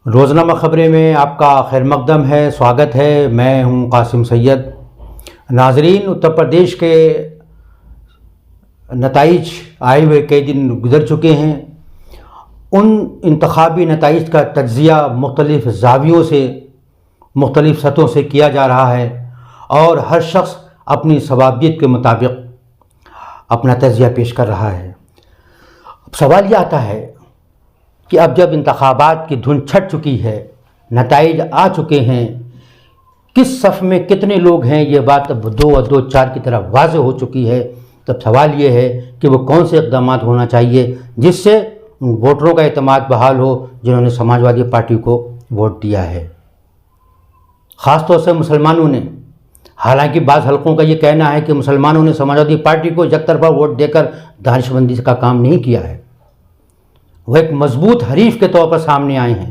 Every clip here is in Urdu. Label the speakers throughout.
Speaker 1: روزنامہ خبریں میں آپ کا خیر مقدم ہے، سواگت ہے۔ میں ہوں قاسم سید۔ ناظرین، اتر پردیش کے نتائج آئے ہوئے کئی دن گزر چکے ہیں۔ ان انتخابی نتائج کا تجزیہ مختلف زاویوں سے، مختلف سطحوں سے کیا جا رہا ہے اور ہر شخص اپنی صوابیت کے مطابق اپنا تجزیہ پیش کر رہا ہے۔ اب سوال یہ آتا ہے کہ اب جب انتخابات کی دھن چھٹ چکی ہے، نتائج آ چکے ہیں، کس صف میں کتنے لوگ ہیں، یہ بات اب 2 اور 2 4 کی طرح واضح ہو چکی ہے۔ تب سوال یہ ہے کہ وہ کون سے اقدامات ہونا چاہیے جس سے ووٹروں کا اعتماد بحال ہو جنہوں نے سماجوادی پارٹی کو ووٹ دیا ہے۔ خاص طور سے مسلمانوں نے، حالانکہ بعض حلقوں کا یہ کہنا ہے کہ مسلمانوں نے سماجوادی پارٹی کو یک طرفہ ووٹ دے کر دانش مندی کا کام نہیں کیا ہے، وہ ایک مضبوط حریف کے طور پر سامنے آئے ہیں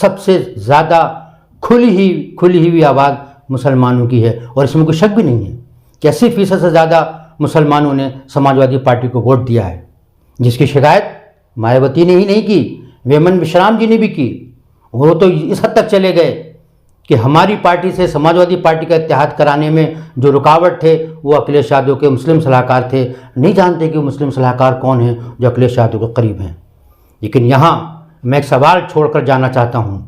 Speaker 1: سب سے زیادہ کھلی ہوئی آواز مسلمانوں کی ہے، اور اس میں کوئی شک بھی نہیں ہے کہ 80% سے زیادہ مسلمانوں نے سماجوادی پارٹی کو ووٹ دیا ہے، جس کی شکایت مایاوتی نے ہی نہیں کی، ویمن وشرام جی نے بھی کی۔ وہ تو اس حد تک چلے گئے کہ ہماری پارٹی سے سماجوادی پارٹی کا اتحاد کرانے میں جو رکاوٹ تھے وہ اکھلیش یادو کے مسلم صلاحکار تھے۔ نہیں جانتے کہ مسلم صلاحکار کون ہیں جو اکھلیش یادو کے قریب ہیں۔ لیکن یہاں میں ایک سوال چھوڑ کر جانا چاہتا ہوں،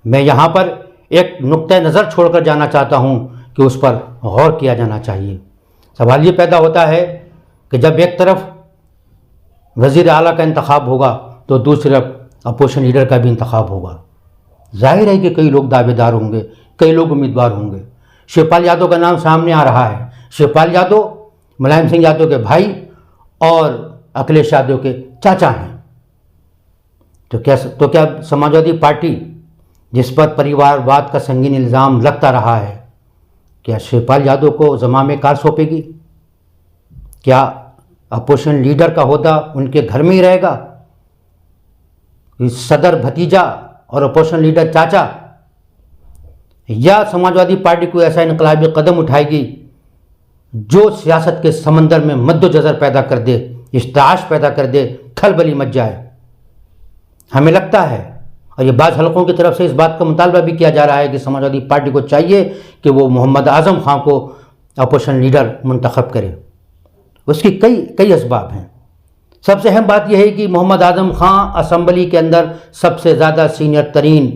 Speaker 1: میں یہاں پر ایک نقطہ نظر چھوڑ کر جانا چاہتا ہوں کہ اس پر غور کیا جانا چاہیے۔ سوال یہ پیدا ہوتا ہے کہ جب ایک طرف وزیر اعلیٰ کا انتخاب ہوگا تو دوسری طرف اپوزیشن لیڈر کا بھی انتخاب ہوگا۔ ظاہر ہے کہ کئی لوگ دعوے دار ہوں گے، کئی لوگ امیدوار ہوں گے۔ شیو پال یادو کا نام سامنے آ رہا ہے۔ شیو پال یادو ملائم سنگھ یادو کے بھائی اور اکھلیش یادو کے چاچا ہیں۔ تو کیا سماجوادی پارٹی جس پر پریوار واد کا سنگین الزام لگتا رہا ہے، کیا شیو پال یادو کو زمام کار سونپے گی؟ کیا اپوزیشن لیڈر کا عہدہ ان کے گھر میں ہی رہے گا؟ صدر بھتیجا اور اپوزیشن لیڈر چاچا، یا سماجوادی پارٹی کو ایسا انقلابی قدم اٹھائے گی جو سیاست کے سمندر میں مد و جزر پیدا کر دے، اشتعاش پیدا کر دے، کھلبلی مچ جائے؟ ہمیں لگتا ہے، اور یہ بعض حلقوں کی طرف سے اس بات کا مطالبہ بھی کیا جا رہا ہے کہ سماجوادی پارٹی کو چاہیے کہ وہ محمد اعظم خان کو اپوزیشن لیڈر منتخب کرے۔ اس کی کئی اسباب ہیں۔ سب سے اہم بات یہ ہے کہ محمد اعظم خان اسمبلی کے اندر سب سے زیادہ سینئر ترین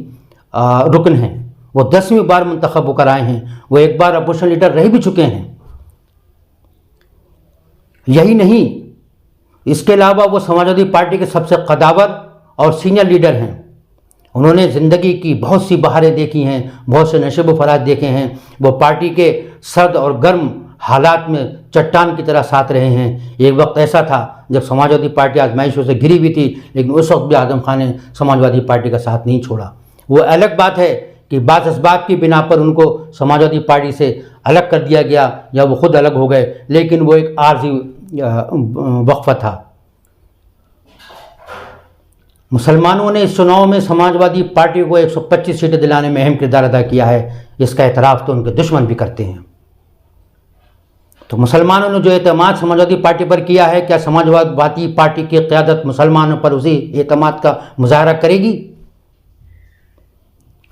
Speaker 1: رکن ہیں۔ وہ 10ویں بار منتخب ہو کر آئے ہیں، وہ ایک بار اپوزیشن لیڈر رہ بھی چکے ہیں۔ یہی نہیں، اس کے علاوہ وہ سماجوادی پارٹی کے سب سے قداور اور سینئر لیڈر ہیں۔ انہوں نے زندگی کی بہت سی بہاریں دیکھی ہیں، بہت سے نشیب و فراز دیکھے ہیں۔ وہ پارٹی کے سرد اور گرم حالات میں چٹان کی طرح ساتھ رہے ہیں۔ ایک وقت ایسا تھا جب سماجوادی پارٹی آزمائشوں سے گھری ہوئی تھی، لیکن اس وقت بھی اعظم خان نے سماجوادی پارٹی کا ساتھ نہیں چھوڑا۔ وہ الگ بات ہے کہ بعض اسباب کی بنا پر ان کو سماجوادی پارٹی سے الگ کر دیا گیا یا وہ خود الگ ہو گئے، لیکن وہ ایک عارضی وقفہ تھا۔ مسلمانوں نے اس چناؤ میں سماجوادی پارٹی کو 125 سیٹیں دلانے میں اہم کردار ادا کیا ہے، اس کا اعتراف تو ان کے دشمن بھی کرتے ہیں۔ تو مسلمانوں نے جو اعتماد سماجوادی پارٹی پر کیا ہے، کیا سماجوادی پارٹی کی قیادت مسلمانوں پر اسی اعتماد کا مظاہرہ کرے گی؟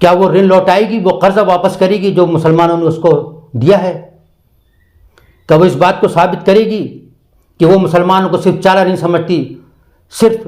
Speaker 1: کیا وہ رن لوٹائے گی، وہ قرضہ واپس کرے گی جو مسلمانوں نے اس کو دیا ہے؟ کیا وہ اس بات کو ثابت کرے گی کہ وہ مسلمانوں کو صرف چارہ نہیں سمجھتی، صرف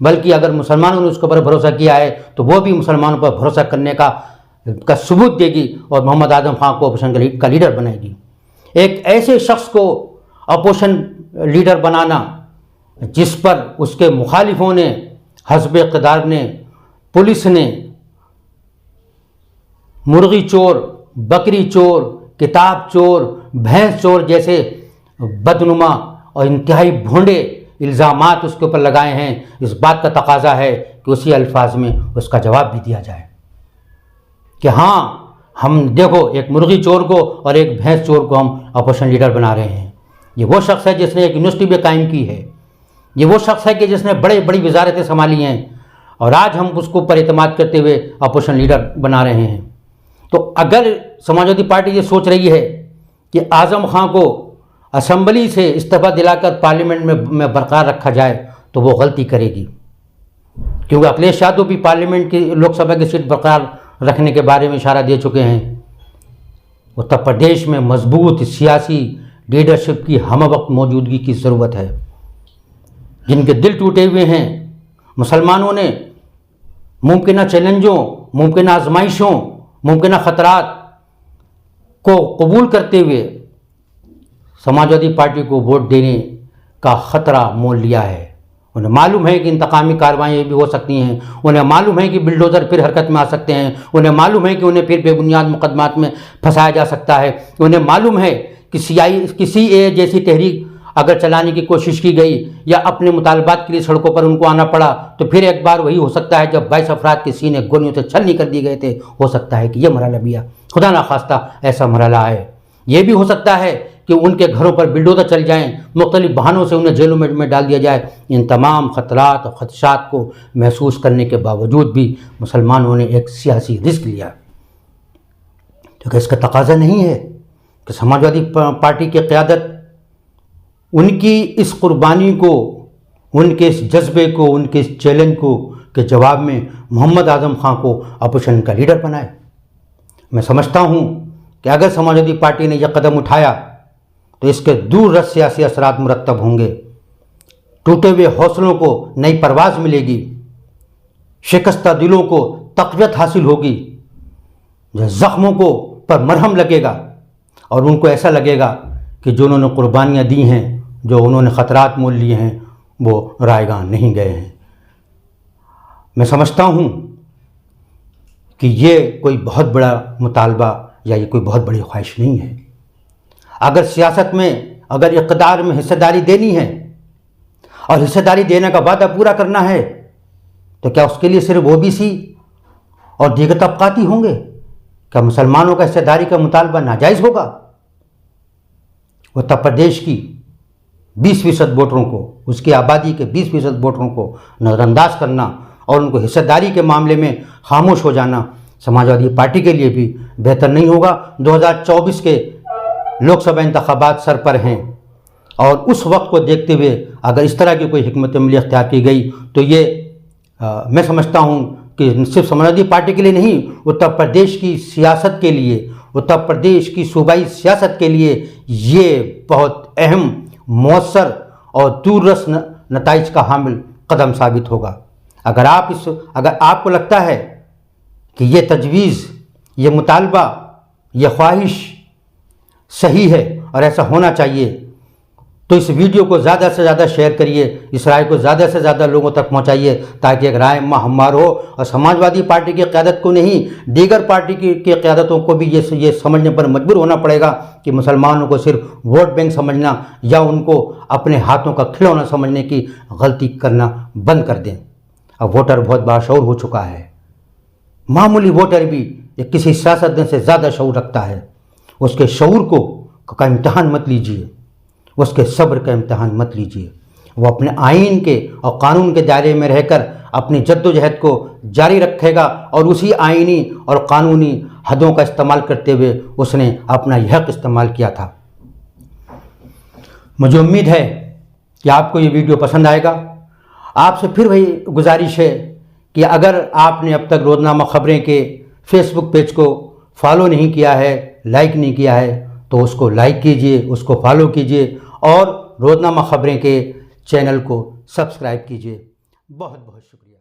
Speaker 1: بلکہ اگر مسلمانوں نے اس کے اوپر بھروسہ کیا ہے تو وہ بھی مسلمانوں پر بھروسہ کرنے کا ثبوت دے گی اور محمد اعظم خان کو اپوزیشن کا لیڈر بنائے گی؟ ایک ایسے شخص کو اپوزیشن لیڈر بنانا جس پر اس کے مخالفوں نے، حزب اقتدار نے، پولیس نے مرغی چور، بکری چور، کتاب چور، بھینس چور جیسے بدنما اور انتہائی بھونڈے الزامات اس کے اوپر لگائے ہیں، اس بات کا تقاضا ہے کہ اسی الفاظ میں اس کا جواب بھی دیا جائے کہ ہاں، ہم دیکھو ایک مرغی چور کو اور ایک بھینس چور کو ہم اپوزیشن لیڈر بنا رہے ہیں۔ یہ وہ شخص ہے جس نے ایک یونیورسٹی بھی قائم کی ہے، یہ وہ شخص ہے کہ جس نے بڑی وزارتیں سنبھالی ہیں، اور آج ہم اس کو پر اعتماد کرتے ہوئے اپوزیشن لیڈر بنا رہے ہیں۔ تو اگر سماجوادی پارٹی یہ سوچ رہی ہے کہ اعظم خان کو اسمبلی سے استعفیٰ دلا کر پارلیمنٹ میں برقرار رکھا جائے تو وہ غلطی کرے گی، کیونکہ اکھلیش یادو بھی پارلیمنٹ کی لوک سبھا کی سیٹ برقرار رکھنے کے بارے میں اشارہ دے چکے ہیں۔ اتر پردیش میں مضبوط سیاسی لیڈرشپ کی ہم وقت موجودگی کی ضرورت ہے۔ جن کے دل ٹوٹے ہوئے ہیں، مسلمانوں نے ممکنہ چیلنجوں، ممکنہ آزمائشوں، ممکنہ خطرات کو قبول کرتے ہوئے سماجوادی پارٹی کو ووٹ دینے کا خطرہ مول لیا ہے۔ انہیں معلوم ہے کہ انتقامی کارروائیاں بھی ہو سکتی ہیں، انہیں معلوم ہے کہ بلڈوزر پھر حرکت میں آ سکتے ہیں، انہیں معلوم ہے کہ انہیں پھر بے بنیاد مقدمات میں پھنسایا جا سکتا ہے، انہیں معلوم ہے کہ سی اے جیسی تحریک اگر چلانے کی کوشش کی گئی یا اپنے مطالبات کے لیے سڑکوں پر ان کو آنا پڑا تو پھر ایک بار وہی ہو سکتا ہے جب 22 افراد کے سینے گولیوں سے چھلنی کر دی گئے تھے۔ ہو سکتا ہے کہ یہ مرحلہ بھی خدا نخواستہ ایسا مرحلہ ہے۔ یہ بھی ہو سکتا ہے کہ ان کے گھروں پر بلڈوزر چل جائیں، مختلف بہانوں سے انہیں جیلوں میں ڈال دیا جائے۔ ان تمام خطرات اور خدشات کو محسوس کرنے کے باوجود بھی مسلمانوں نے ایک سیاسی رسک لیا، کیونکہ اس کا تقاضا نہیں ہے کہ سماجوادی پارٹی کی قیادت ان کی اس قربانی کو، ان کے اس جذبے کو، ان کے اس چیلنج کو کے جواب میں محمد اعظم خان کو اپوزیشن کا لیڈر بنائے۔ میں سمجھتا ہوں کہ اگر سماجوادی پارٹی نے یہ قدم اٹھایا تو اس کے دور رس سیاسی اثرات مرتب ہوں گے۔ ٹوٹے ہوئے حوصلوں کو نئی پرواز ملے گی، شکستہ دلوں کو تقویت حاصل ہوگی، زخموں کو پر مرہم لگے گا اور ان کو ایسا لگے گا کہ جو انہوں نے قربانیاں دی ہیں، جو انہوں نے خطرات مول لیے ہیں، وہ رائیگاں نہیں گئے ہیں۔ میں سمجھتا ہوں کہ یہ کوئی بہت بڑا مطالبہ یا یہ کوئی بہت بڑی خواہش نہیں ہے۔ اگر سیاست میں، اگر اقتدار میں حصہ داری دینی ہے اور حصہ داری دینے کا وعدہ پورا کرنا ہے تو کیا اس کے لیے صرف OBC اور دیگر طبقاتی ہوں گے؟ کیا مسلمانوں کا حصہ داری کا مطالبہ ناجائز ہوگا؟ اتر پردیش کی 20% ووٹروں کو، اس کی آبادی کے 20% ووٹروں کو نظر انداز کرنا اور ان کو حصہ داری کے معاملے میں خاموش ہو جانا سماجوادی پارٹی کے لیے بھی بہتر نہیں ہوگا۔ 2024 کے لوک سبھا انتخابات سر پر ہیں اور اس وقت کو دیکھتے ہوئے اگر اس طرح کی کوئی حکمت عملی اختیار کی گئی تو یہ میں سمجھتا ہوں کہ صرف سماجوادی پارٹی کے لیے نہیں، اتر پردیش کی سیاست کے لیے، اتر پردیش کی صوبائی سیاست کے لیے یہ بہت اہم، مؤثر اور دور رس نتائج کا حامل قدم ثابت ہوگا۔ اگر آپ کو لگتا ہے کہ یہ تجویز، یہ مطالبہ، یہ خواہش صحیح ہے اور ایسا ہونا چاہیے تو اس ویڈیو کو زیادہ سے زیادہ شیئر کریے، اس رائے کو زیادہ سے زیادہ لوگوں تک پہنچائیے تاکہ ایک رائے ہموار ہو اور سماجوادی پارٹی کی قیادت کو نہیں، دیگر پارٹی کی قیادتوں کو بھی یہ سمجھنے پر مجبور ہونا پڑے گا کہ مسلمانوں کو صرف ووٹ بینک سمجھنا یا ان کو اپنے ہاتھوں کا کھلونا سمجھنے کی غلطی کرنا بند کر دیں۔ اب ووٹر بہت باشعور ہو چکا ہے، معمولی ووٹر بھی کسی سیاستدان سے زیادہ شعور رکھتا ہے۔ اس کے شعور کا امتحان مت لیجیے، اس کے صبر کا امتحان مت لیجیے۔ وہ اپنے آئین کے اور قانون کے دائرے میں رہ کر اپنی جد و جہد کو جاری رکھے گا اور اسی آئینی اور قانونی حدوں کا استعمال کرتے ہوئے اس نے اپنا یہ حق استعمال کیا تھا۔ مجھے امید ہے کہ آپ کو یہ ویڈیو پسند آئے گا۔ آپ سے پھر وہی گزارش ہے کہ اگر آپ نے اب تک روزنامہ خبریں کے فیس بک پیج کو فالو نہیں کیا ہے، لائک نہیں کیا ہے تو اس کو لائک کیجئے، اس کو فالو کیجئے اور روزنامہ خبریں کے چینل کو سبسکرائب کیجئے۔ بہت بہت شکریہ۔